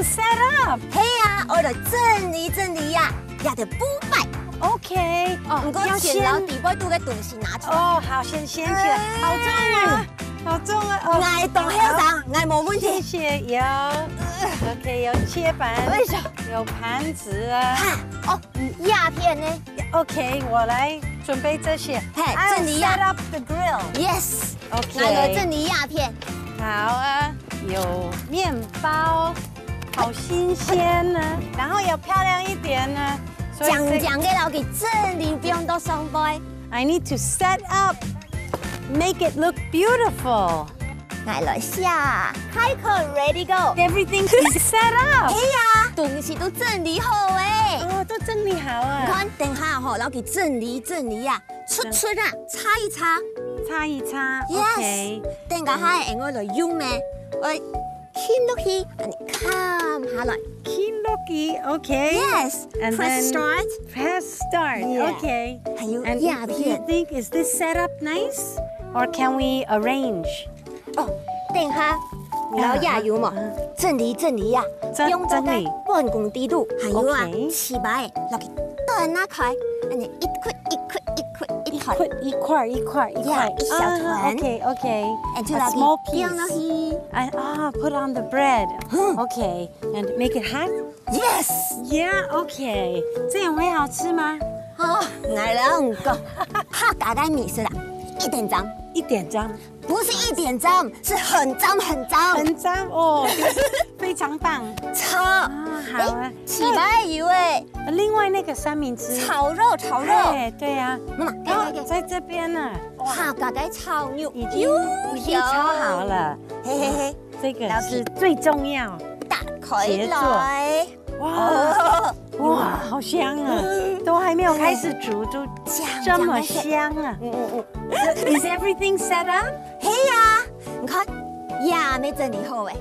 set up。嘿呀，我就整理呀，也得补摆。OK， 不过前老底部都个东西拿出来。哦，好，先掀起来，好重啊，好重啊！爱动heel上，爱冇问题。谢谢，有。OK， 有切板，有盘子啊。哦，鸦片呢 ？OK， 我来准备这些。嘿，整理呀。Set up the grill。Yes。 OK。来个整理鸦片。好啊，有面包，好新鲜呢，然后要漂亮一点呢。讲给老给整理，不用多上班。I need to set up, make it look beautiful. 来下，开口 ready go. Everything is set up. 哎呀，东西都整理好哎。哦，都整理好啊。你看，等下吼，老给整理呀，出啊，擦一擦。擦一擦。Yes。等下还我来用咩？我牵落去，你看下来。Key looky, okay. Yes. And press then start. Press start. Yeah. Okay. And do you think is this set up nice, or can we arrange? 哦，等下老亚有嘛？整理呀，用这个办公地图，还有啊，起摆，老给断那块，你一块。一块，一小团。Okay. And a small piece. And put on the bread. Okay. And make it hot? Yes. Yeah, okay. 这样会好吃吗？哦，来两个，哈嘎嘎米是啦，1点脏，不是1点脏，是很脏。很脏哦，非常棒。超好啊，起白油哎。另外那个三明治，炒肉。哎，对呀。妈妈，给，在这边呢。哈嘎嘎炒牛，已经炒好了。嘿，这个是最重要。打开来。哇，好香啊！都还没有开始煮，就这么香啊！Is everything set up？ 嘿呀，你看，呀没整理好哎，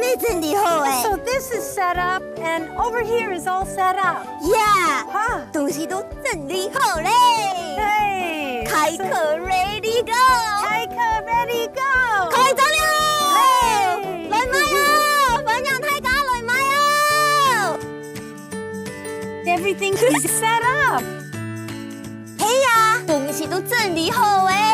没整理好哎。So this is set up, and over here is all set up. 呀，东西都整理好嘞。对，开课 ready go。开课 ready go。开走了。来买啊！分享太假来买啊！ Everything is set up。嘿呀，东西都整理好哎。